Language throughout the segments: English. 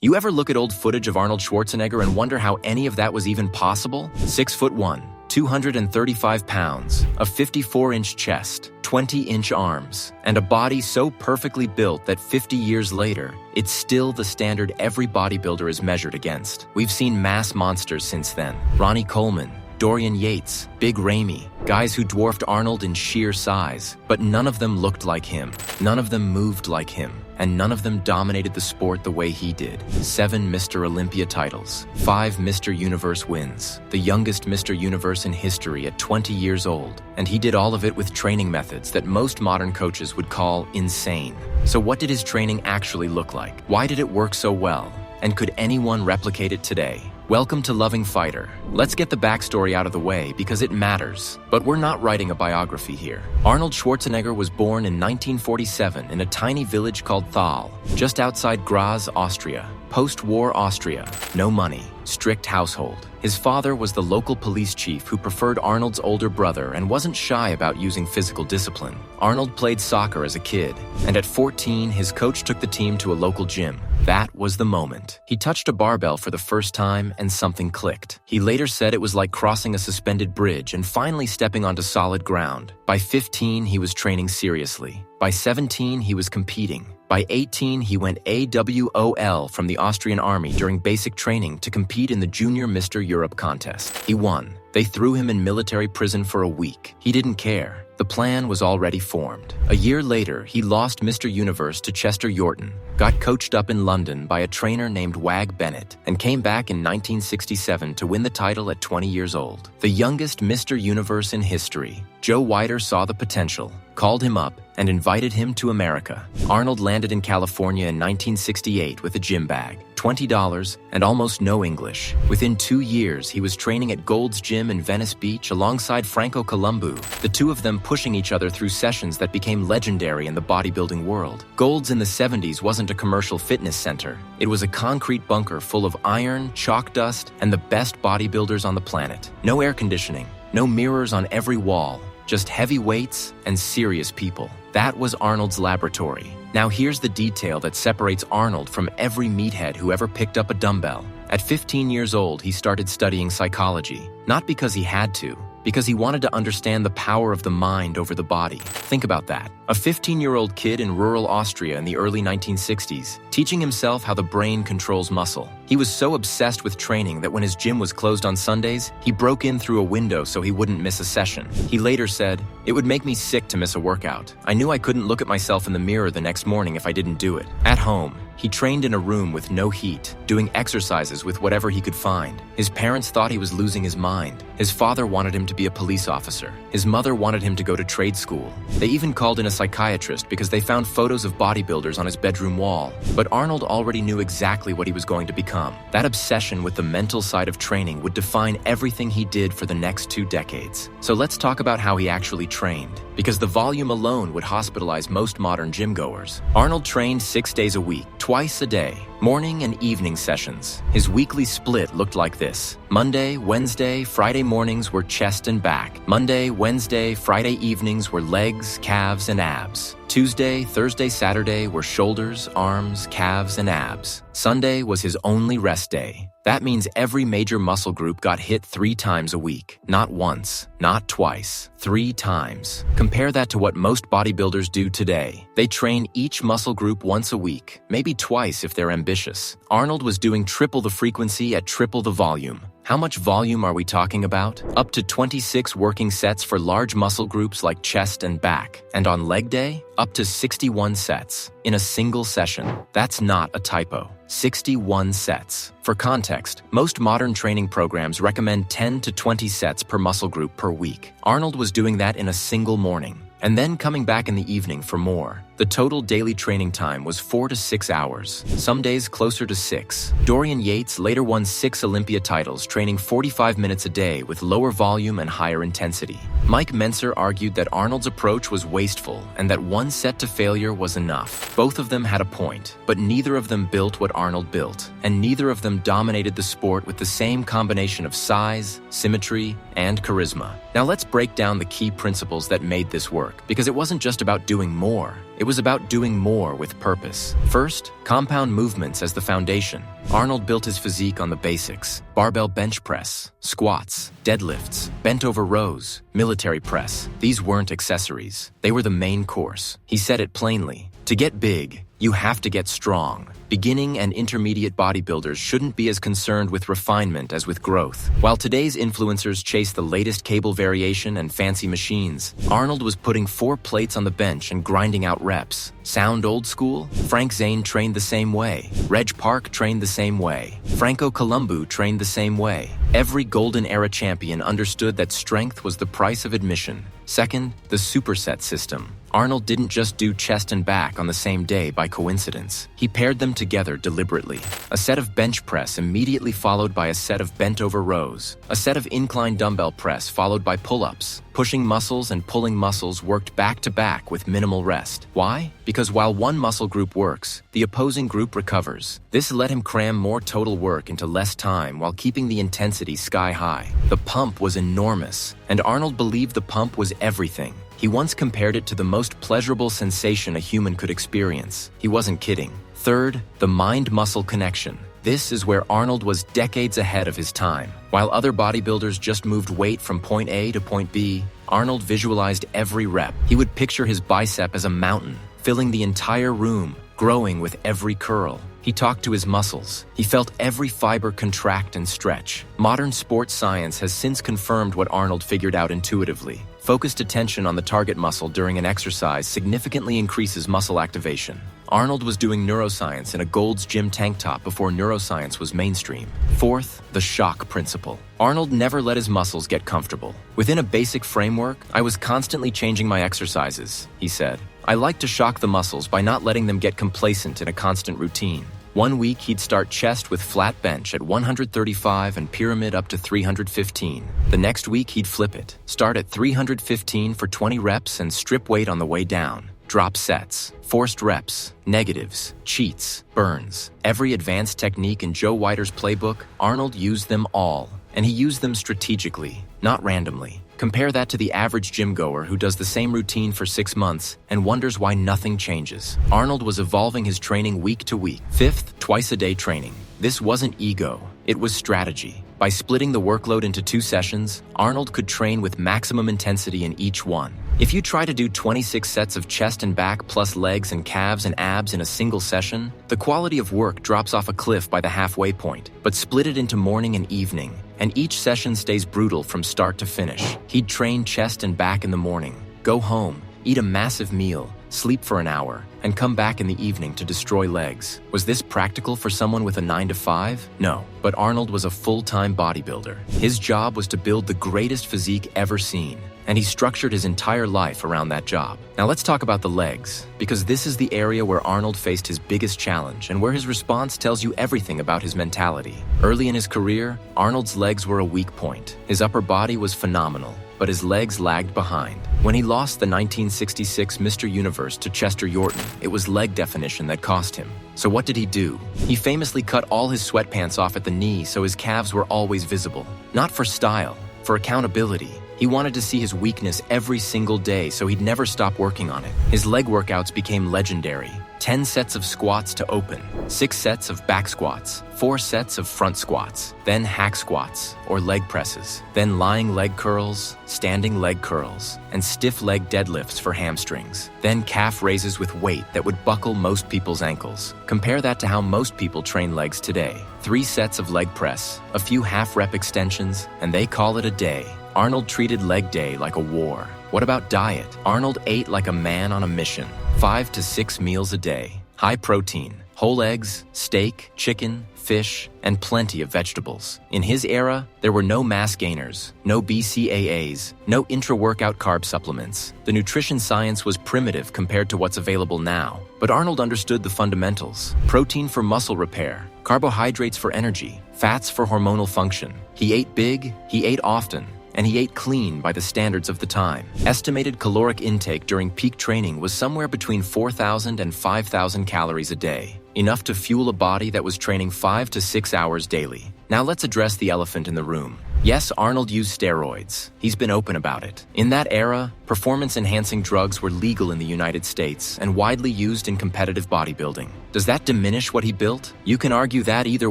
You ever look at old footage of Arnold Schwarzenegger and wonder how any of that was even possible? 6'1", 235 pounds, a 54-inch chest, 20-inch arms, and a body so perfectly built that 50 years later, it's still the standard every bodybuilder is measured against. We've seen mass monsters since then. Ronnie Coleman, Dorian Yates, Big Ramy, guys who dwarfed Arnold in sheer size, but none of them looked like him, none of them moved like him, and none of them dominated the sport the way he did. 7 Mr. Olympia titles, 5 Mr. Universe wins, the youngest Mr. Universe in history at 20 years old, and he did all of it with training methods that most modern coaches would call insane. So what did his training actually look like? Why did it work so well? And could anyone replicate it today? Welcome to Loving Fighter. Let's get the backstory out of the way because it matters. But we're not writing a biography here. Arnold Schwarzenegger was born in 1947 in a tiny village called Thal, just outside Graz, Austria. Post-war Austria. No money. Strict household. His father was the local police chief who preferred Arnold's older brother and wasn't shy about using physical discipline. Arnold played soccer as a kid, and at 14, his coach took the team to a local gym. That was the moment. He touched a barbell for the first time and something clicked. He later said it was like crossing a suspended bridge and finally stepping onto solid ground. By 15, he was training seriously. By 17, he was competing. By 18, he went AWOL from the Austrian army during basic training to compete in the Junior Mr. Europe contest. He won. They threw him in military prison for a week. He didn't care. The plan was already formed. A year later, he lost Mr. Universe to Chester Yorton, got coached up in London by a trainer named Wag Bennett, and came back in 1967 to win the title at 20 years old. The youngest Mr. Universe in history, Joe Weider saw the potential, called him up, and invited him to America. Arnold landed in California in 1968 with a gym bag, $20, and almost no English. Within 2 years, he was training at Gold's Gym in Venice Beach alongside Franco Columbu, the two of them pushing each other through sessions that became legendary in the bodybuilding world. Gold's in the 70s wasn't a commercial fitness center. It was a concrete bunker full of iron, chalk dust, and the best bodybuilders on the planet. No air conditioning, no mirrors on every wall, just heavy weights and serious people. That was Arnold's laboratory. Now here's the detail that separates Arnold from every meathead who ever picked up a dumbbell. At 15 years old, he started studying psychology, not because he had to, because he wanted to understand the power of the mind over the body. Think about that. A 15-year-old kid in rural Austria in the early 1960s, teaching himself how the brain controls muscle. He was so obsessed with training that when his gym was closed on Sundays, he broke in through a window so he wouldn't miss a session. He later said, "It would make me sick to miss a workout. I knew I couldn't look at myself in the mirror the next morning if I didn't do it." At home, he trained in a room with no heat, doing exercises with whatever he could find. His parents thought he was losing his mind. His father wanted him to be a police officer. His mother wanted him to go to trade school. They even called in a psychiatrist because they found photos of bodybuilders on his bedroom wall. But Arnold already knew exactly what he was going to become. That obsession with the mental side of training would define everything he did for the next 2 decades. So let's talk about how he actually trained, because the volume alone would hospitalize most modern gym goers. Arnold trained 6 days a week, twice a day, morning and evening sessions. His weekly split looked like this. Monday, Wednesday, Friday mornings were chest and back. Monday, Wednesday, Friday evenings were legs, calves, and abs. Tuesday, Thursday, Saturday were shoulders, arms, calves, and abs. Sunday was his only rest day. That means every major muscle group got hit 3 times a week. Not once, not twice, 3 times. Compare that to what most bodybuilders do today. They train each muscle group once a week, maybe twice if they're ambitious. Arnold was doing triple the frequency at triple the volume. How much volume are we talking about? Up to 26 working sets for large muscle groups like chest and back. And on leg day, up to 61 sets in a single session. That's not a typo. 61 sets. For context, most modern training programs recommend 10 to 20 sets per muscle group per week. Arnold was doing that in a single morning, and then coming back in the evening for more. The total daily training time was 4 to 6 hours, some days closer to 6. Dorian Yates later won 6 Olympia titles, training 45 minutes a day with lower volume and higher intensity. Mike Mentzer argued that Arnold's approach was wasteful and that 1 set to failure was enough. Both of them had a point, but neither of them built what Arnold built, and neither of them dominated the sport with the same combination of size, symmetry, and charisma. Now let's break down the key principles that made this work, because it wasn't just about doing more. It was about doing more with purpose. First, compound movements as the foundation. Arnold built his physique on the basics: barbell bench press, squats, deadlifts, bent over rows, military press. These weren't accessories. They were the main course. He said it plainly: to get big, you have to get strong. Beginning and intermediate bodybuilders shouldn't be as concerned with refinement as with growth. While today's influencers chase the latest cable variation and fancy machines, Arnold was putting 4 plates on the bench and grinding out reps. Sound old school? Frank Zane trained the same way. Reg Park trained the same way. Franco Columbu trained the same way. Every golden era champion understood that strength was the price of admission. Second, the superset system. Arnold didn't just do chest and back on the same day by coincidence. He paired them together deliberately. A set of bench press immediately followed by a set of bent over rows. A set of incline dumbbell press followed by pull-ups. Pushing muscles and pulling muscles worked back to back with minimal rest. Why? Because while one muscle group works, the opposing group recovers. This let him cram more total work into less time while keeping the intensity sky high. The pump was enormous, and Arnold believed the pump was everything. He once compared it to the most pleasurable sensation a human could experience. He wasn't kidding. Third, the mind-muscle connection. This is where Arnold was decades ahead of his time. While other bodybuilders just moved weight from point A to point B, Arnold visualized every rep. He would picture his bicep as a mountain, filling the entire room, growing with every curl. He talked to his muscles. He felt every fiber contract and stretch. Modern sports science has since confirmed what Arnold figured out intuitively. Focused attention on the target muscle during an exercise significantly increases muscle activation. Arnold was doing neuroscience in a Gold's Gym tank top before neuroscience was mainstream. Fourth, the shock principle. Arnold never let his muscles get comfortable. Within a basic framework, I was constantly changing my exercises, he said. I like to shock the muscles by not letting them get complacent in a constant routine. One week, he'd start chest with flat bench at 135 and pyramid up to 315. The next week, he'd flip it. Start at 315 for 20 reps and strip weight on the way down. Drop sets, forced reps, negatives, cheats, burns. Every advanced technique in Joe Weider's playbook, Arnold used them all. And he used them strategically, not randomly. Compare that to the average gym goer who does the same routine for 6 months and wonders why nothing changes. Arnold was evolving his training week to week. Fifth, twice-a-day training. This wasn't ego, it was strategy. By splitting the workload into 2 sessions, Arnold could train with maximum intensity in each one. If you try to do 26 sets of chest and back plus legs and calves and abs in a single session, the quality of work drops off a cliff by the halfway point. But split it into morning and evening, and each session stays brutal from start to finish. He'd train chest and back in the morning, go home, eat a massive meal, sleep for an hour, and come back in the evening to destroy legs. Was this practical for someone with a 9-to-5? No, but Arnold was a full-time bodybuilder. His job was to build the greatest physique ever seen, and he structured his entire life around that job. Now let's talk about the legs, because this is the area where Arnold faced his biggest challenge and where his response tells you everything about his mentality. Early in his career, Arnold's legs were a weak point. His upper body was phenomenal, but his legs lagged behind. When he lost the 1966 Mr. Universe to Chester Yorton, it was leg definition that cost him. So what did he do? He famously cut all his sweatpants off at the knee so his calves were always visible. Not for style, for accountability. He wanted to see his weakness every single day, so he'd never stop working on it. His leg workouts became legendary. 10 sets of squats to open, 6 sets of back squats, 4 sets of front squats, then hack squats or leg presses, then lying leg curls, standing leg curls, and stiff leg deadlifts for hamstrings, then calf raises with weight that would buckle most people's ankles. Compare that to how most people train legs today. 3 sets of leg press, a few half-rep extensions, and they call it a day. Arnold treated leg day like a war. What about diet? Arnold ate like a man on a mission. 5 to 6 meals a day. High protein, whole eggs, steak, chicken, fish, and plenty of vegetables. In his era, there were no mass gainers, no BCAAs, no intra-workout carb supplements. The nutrition science was primitive compared to what's available now. But Arnold understood the fundamentals. Protein for muscle repair, carbohydrates for energy, fats for hormonal function. He ate big, he ate often, and he ate clean by the standards of the time. Estimated caloric intake during peak training was somewhere between 4,000 and 5,000 calories a day, enough to fuel a body that was training 5 to 6 hours daily. Now let's address the elephant in the room. Yes, Arnold used steroids. He's been open about it. In that era, performance-enhancing drugs were legal in the United States and widely used in competitive bodybuilding. Does that diminish what he built? You can argue that either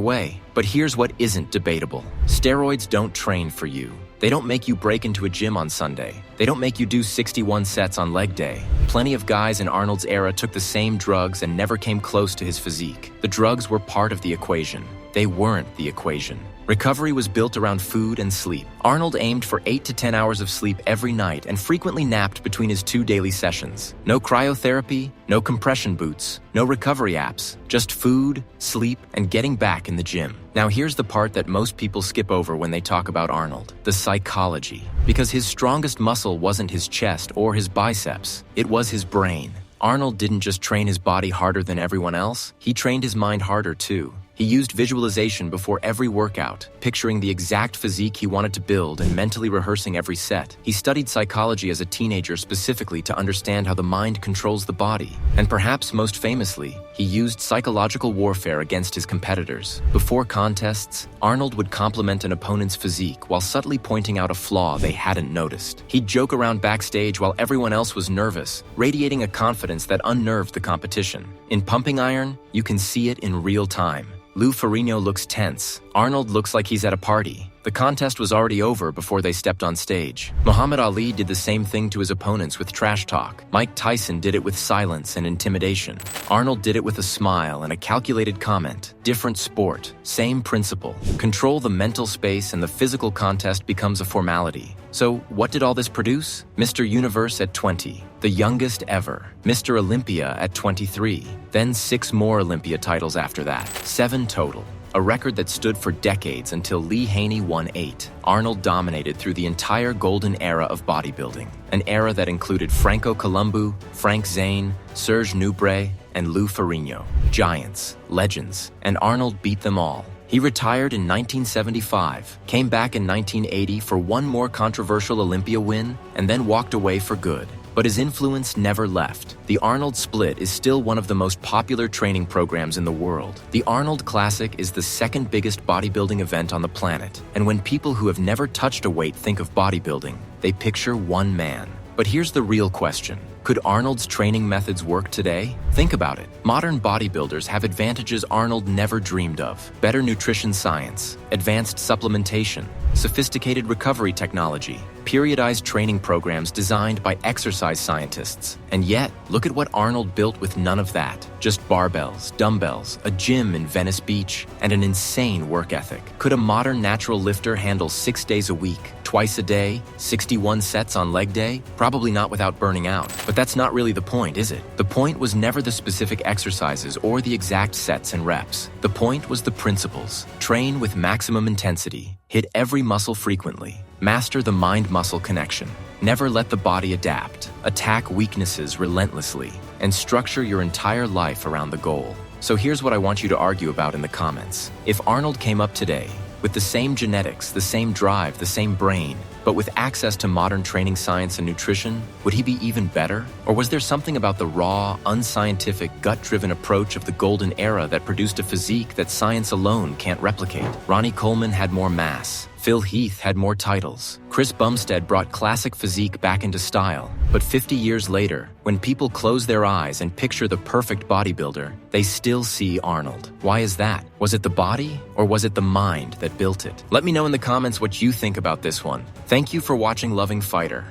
way, but here's what isn't debatable. Steroids don't train for you. They don't make you break into a gym on Sunday. They don't make you do 61 sets on leg day. Plenty of guys in Arnold's era took the same drugs and never came close to his physique. The drugs were part of the equation. They weren't the equation. Recovery was built around food and sleep. Arnold aimed for 8 to 10 hours of sleep every night and frequently napped between his 2 daily sessions. No cryotherapy, no compression boots, no recovery apps, just food, sleep, and getting back in the gym. Now here's the part that most people skip over when they talk about Arnold, the psychology. Because his strongest muscle wasn't his chest or his biceps, it was his brain. Arnold didn't just train his body harder than everyone else, he trained his mind harder too. He used visualization before every workout, picturing the exact physique he wanted to build and mentally rehearsing every set. He studied psychology as a teenager specifically to understand how the mind controls the body. And perhaps most famously, he used psychological warfare against his competitors. Before contests, Arnold would compliment an opponent's physique while subtly pointing out a flaw they hadn't noticed. He'd joke around backstage while everyone else was nervous, radiating a confidence that unnerved the competition. In pumping iron, you can see it in real time. Lou Ferrigno looks tense. Arnold looks like he's at a party. The contest was already over before they stepped on stage. Muhammad Ali did the same thing to his opponents with trash talk. Mike Tyson did it with silence and intimidation. Arnold did it with a smile and a calculated comment. Different sport, same principle. Control the mental space and the physical contest becomes a formality. So what did all this produce? Mr. Universe at 20, the youngest ever. Mr. Olympia at 23, then 6 more Olympia titles after that. 7 total. A record that stood for decades until Lee Haney won 8. Arnold dominated through the entire golden era of bodybuilding, an era that included Franco Columbu, Frank Zane, Serge Nubret, and Lou Ferrigno. Giants, legends, and Arnold beat them all. He retired in 1975, came back in 1980 for one more controversial Olympia win, and then walked away for good. But his influence never left. The Arnold Split is still one of the most popular training programs in the world. The Arnold Classic is the second biggest bodybuilding event on the planet. And when people who have never touched a weight think of bodybuilding, they picture one man. But here's the real question. Could Arnold's training methods work today? Think about it. Modern bodybuilders have advantages Arnold never dreamed of. Better nutrition science, advanced supplementation, sophisticated recovery technology, periodized training programs designed by exercise scientists. And yet, look at what Arnold built with none of that. Just barbells, dumbbells, a gym in Venice Beach, and an insane work ethic. Could a modern natural lifter handle 6 days a week, twice a day, 61 sets on leg day? Probably not without burning out. But that's not really the point, is it? The point was never the specific exercises or the exact sets and reps. The point was the principles. Train with maximum intensity. Hit every muscle frequently. Master the mind-muscle connection. Never let the body adapt. Attack weaknesses relentlessly. And structure your entire life around the goal. So here's what I want you to argue about in the comments. If Arnold came up today, with the same genetics, the same drive, the same brain, but with access to modern training science and nutrition, would he be even better? Or was there something about the raw, unscientific, gut-driven approach of the golden era that produced a physique that science alone can't replicate? Ronnie Coleman had more mass. Phil Heath had more titles. Chris Bumstead brought classic physique back into style. But 50 years later, when people close their eyes and picture the perfect bodybuilder, they still see Arnold. Why is that? Was it the body, or was it the mind that built it? Let me know in the comments what you think about this one. Thank you for watching Loving Fighter.